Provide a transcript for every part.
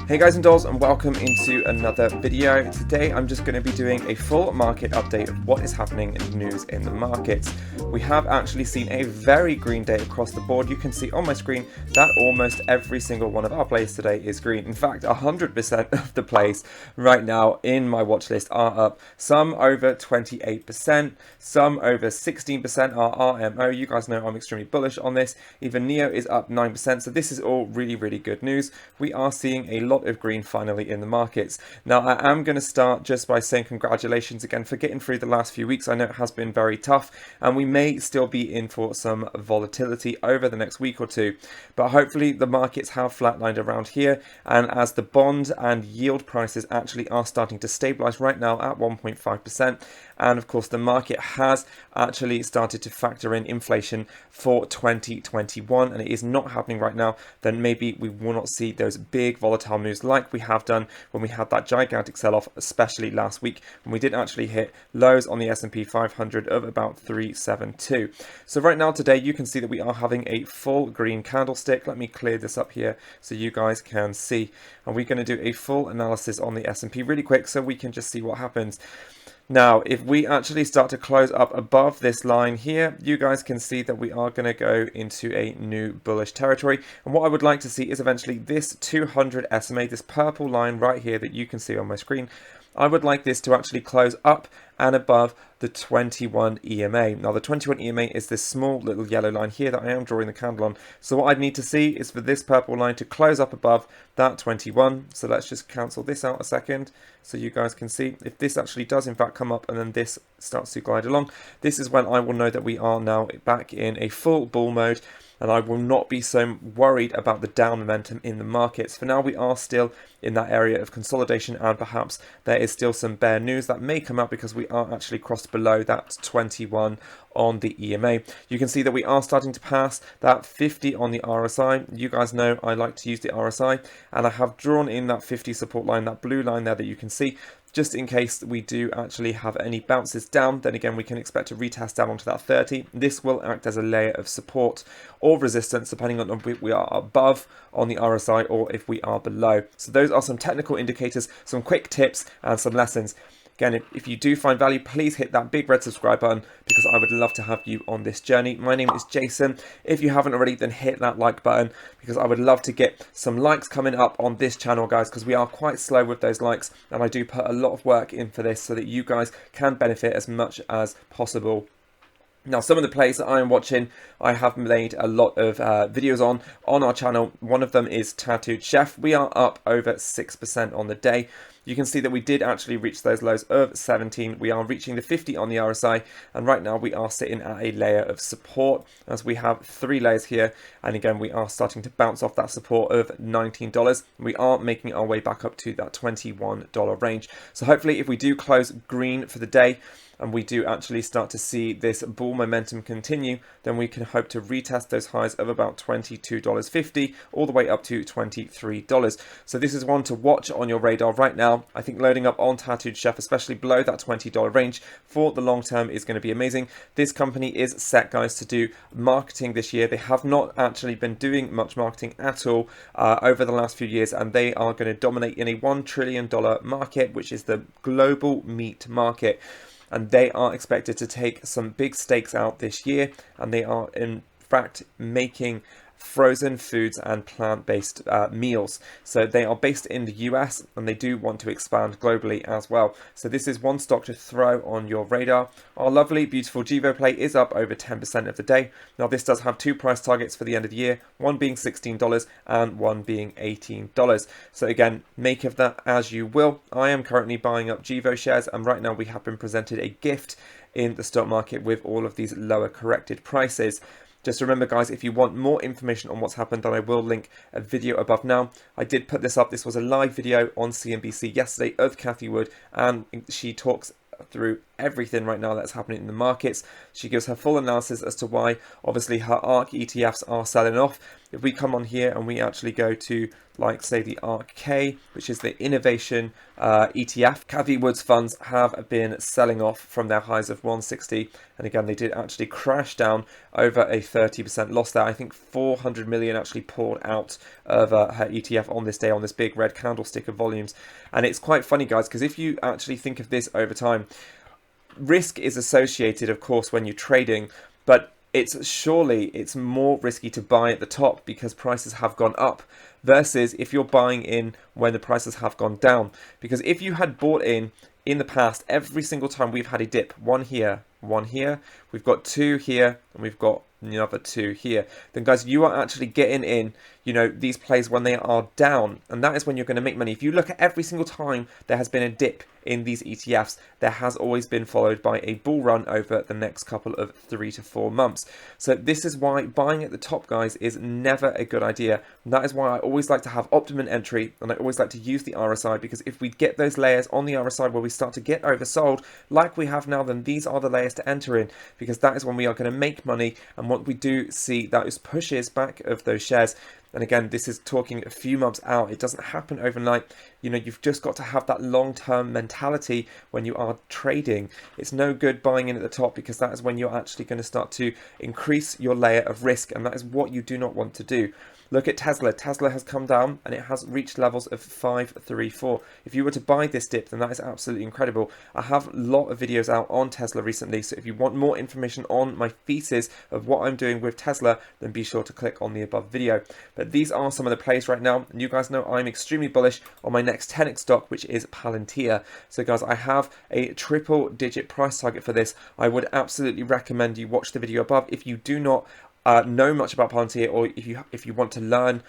Hey guys and dolls, and welcome into another video. Today I'm just going to be doing a full market update of what is happening in the news in the markets. We have actually seen a very green day across the board. You can see on my screen that almost every single one of our plays today is green. In fact, 100% of the plays right now in my watch list are up. Some over 28%, some over 16% are RMO. You guys know I'm extremely bullish on this. Even NEO is up 9%, so this is all really good news. We are seeing a lot of green finally in the markets. Now I am going to start just by saying congratulations again for getting through the last few weeks. I know it has been very tough and we may still be in for some volatility over the next week or two, but hopefully the markets have flatlined around here, and as the bond and yield prices actually are starting to stabilize right now at 1.5%, and of course the market has actually started to factor in inflation for 2021 and it is not happening right now, then maybe we will not see those big volatile moves like we have done when we had that gigantic sell-off, especially last week when we did actually hit lows on the S&P 500 of about 372. So right now today you can see that we are having a full green candlestick. Let me clear this up here so you guys can see, and we're going to do a full analysis on the S&P really quick so we can just see what happens. Now, if we actually start to close up above this line here, you guys can see that we are going to go into a new bullish territory. And what I would like to see is eventually this 200 SMA, this purple line right here that you can see on my screen. I would like this to actually close up and above the 21 EMA. Now the 21 EMA is this small little yellow line here that I am drawing the candle on. So what I'd need to see is for this purple line to close up above that 21. So let's just cancel this out a second so you guys can see. If this actually does in fact come up and then this starts to glide along, this is when I will know that we are now back in a full bull mode, and I will not be so worried about the down momentum in the markets. For now, we are still in that area of consolidation, and perhaps there is still some bear news that may come out because we are actually crossed below that 21 on the EMA. You can see that we are starting to pass that 50 on the RSI. You guys know I like to use the RSI, and I have drawn in that 50 support line, that blue line there that you can see, just in case we do actually have any bounces down. Then again, we can expect to retest down onto that 30. This will act as a layer of support or resistance depending on if we are above on the RSI or if we are below. So those are some technical indicators, some quick tips and some lessons. Again, if you do find value, please hit that big red subscribe button because I would love to have you on this journey. My name is Jason. If you haven't already, then hit that like button because I would love to get some likes coming up on this channel, guys, because we are quite slow with those likes and I do put a lot of work in for this so that you guys can benefit as much as possible. Now, some of the plays that I am watching, I have made a lot of videos on our channel. One of them is Tattooed Chef. We are up over 6% on the day. You can see that we did actually reach those lows of 17. We are reaching the 50 on the RSI, and right now we are sitting at a layer of support as we have 3 layers here. And again, we are starting to bounce off that support of $19. We are making our way back up to that $21 range. So hopefully if we do close green for the day, and we do actually start to see this bull momentum continue, then we can hope to retest those highs of about $22.50 all the way up to $23. So this is one to watch on your radar right now. I think loading up on Tattooed Chef, especially below that $20 range for the long term, is going to be amazing. This company is set, guys, to do marketing this year. They have not actually been doing much marketing at all over the last few years, and they are going to dominate in a $1 trillion market, which is the global meat market. And they are expected to take some big stakes out this year, and they are in fact making frozen foods and plant-based meals. So they are based in the US and they do want to expand globally as well. So this is one stock to throw on your radar. Our lovely beautiful GEVO play is up over 10% of the day. Now this does have 2 price targets for the end of the year, one being $16 and one being $18. So again, make of that as you will. I am currently buying up GEVO shares, and right now we have been presented a gift in the stock market with all of these lower corrected prices. Just remember, guys, if you want more information on what's happened, then I will link a video above now. I did put this up. This was a live video on CNBC yesterday of Cathie Wood, and she talks through everything right now that's happening in the markets. She gives her full analysis as to why obviously her ARK ETFs are selling off. If we come on here and we actually go to, like, say, the ARK K, which is the innovation ETF, Cathie Wood's funds have been selling off from their highs of 160, and again they did actually crash down over a 30% loss there. I think 400 million actually poured out of her ETF on this day, on this big red candlestick of volumes. And it's quite funny, guys, because if you actually think of this over time, risk is associated, of course, when you're trading, but it's more risky to buy at the top because prices have gone up, versus if you're buying in when the prices have gone down. Because if you had bought in the past, every single time we've had a dip, one here, we've got two here, and we've got another two here, then guys, you are actually getting in, you know, these plays when they are down, and that is when you're going to make money. If you look at every single time there has been a dip in these ETFs, there has always been followed by a bull run over the next couple of 3 to 4 months. So this is why buying at the top, guys, is never a good idea. And that is why I always like to have optimum entry, and I always like to use the RSI, because if we get those layers on the RSI where we start to get oversold like we have now, then these are the layers to enter in, because that is when we are going to make money. And what we do see, that is pushes back of those shares. And again, this is talking a few months out. It doesn't happen overnight. You know, you've just got to have that long-term mentality when you are trading. It's no good buying in at the top, because that is when you're actually going to start to increase your layer of risk, and that is what you do not want to do. Look at Tesla. Tesla has come down and it has reached levels of 534. If you were to buy this dip, then that is absolutely incredible. I have a lot of videos out on Tesla recently, so if you want more information on my thesis of what I'm doing with Tesla, then be sure to click on the above video. But these are some of the plays right now, and you guys know I'm extremely bullish on my next 10x stock, which is Palantir. So guys, I have a triple-digit price target for this. I would absolutely recommend you watch the video above if you do not know much about Palantir, or if you want to learn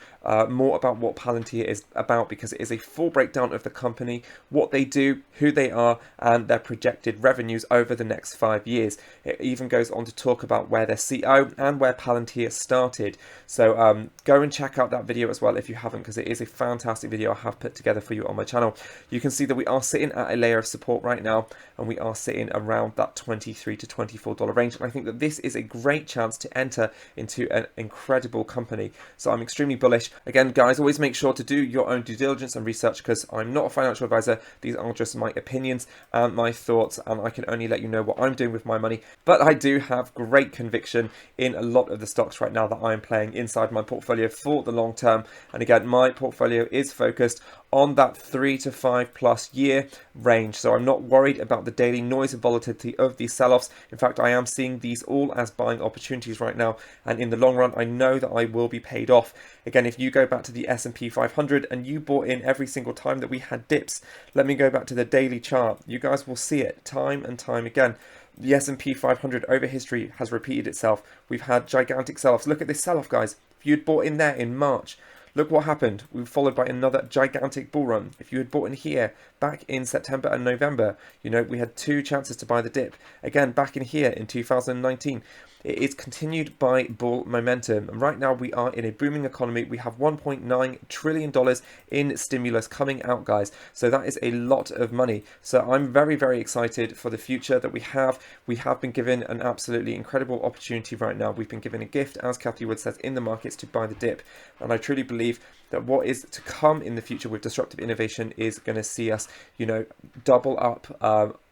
more about what Palantir is about, because it is a full breakdown of the company, what they do, who they are, and their projected revenues over the next 5 years. It even goes on to talk about where their CEO and where Palantir started. So go and check out that video as well if you haven't, because it is a fantastic video I have put together for you on my channel. You can see that we are sitting at a layer of support right now, and we are sitting around that $23 to $24 range. And I think that this is a great chance to enter into an incredible company. So I'm extremely bullish. Again, guys, always make sure to do your own due diligence and research, because I'm not a financial advisor. These are just my opinions and my thoughts, and I can only let you know what I'm doing with my money. But I do have great conviction in a lot of the stocks right now that I'm playing inside my portfolio for the long term. And again, my portfolio is focused on that 3 to 5+ year range. So I'm not worried about the daily noise and volatility of these sell-offs. In fact, I am seeing these all as buying opportunities right now. And in the long run, I know that I will be paid off. Again, if you go back to the S&P 500 and you bought in every single time that we had dips, let me go back to the daily chart. You guys will see it time and time again. The S&P 500 over history has repeated itself. We've had gigantic sell-offs. Look at this sell-off, guys. If you'd bought in there in March, look what happened. We were followed by another gigantic bull run. If you had bought in here back in September and November, you know, we had 2 chances to buy the dip. Again, back in here in 2019. It is continued by bull momentum. And right now we are in a booming economy. We have $1.9 trillion in stimulus coming out, guys. So that is a lot of money. So I'm very, very excited for the future that we have. We have been given an absolutely incredible opportunity right now. We've been given a gift, as Cathie Wood says, in the markets to buy the dip. And I truly believe that what is to come in the future with disruptive innovation is going to see us, you know, double up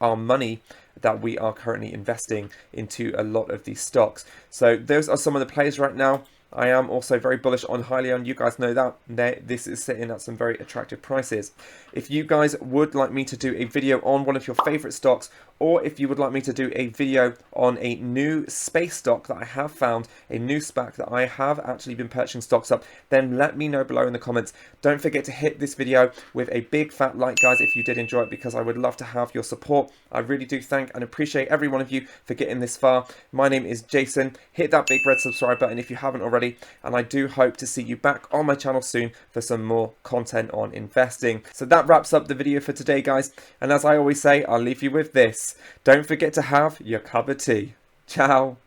our money that we are currently investing into a lot of these stocks. So those are some of the plays right now. I am also very bullish on HYLIION. You guys know that. This is sitting at some very attractive prices. If you guys would like me to do a video on one of your favorite stocks, or if you would like me to do a video on a new space stock that I have found, a new SPAC that I have actually been purchasing stocks up, then let me know below in the comments. Don't forget to hit this video with a big fat like, guys, if you did enjoy it, because I would love to have your support. I really do thank and appreciate every one of you for getting this far. My name is Jason. Hit that big red subscribe button if you haven't already, and I do hope to see you back on my channel soon for some more content on investing. So that wraps up the video for today, guys, and as I always say, I'll leave you with this. Don't forget to have your cup of tea. Ciao.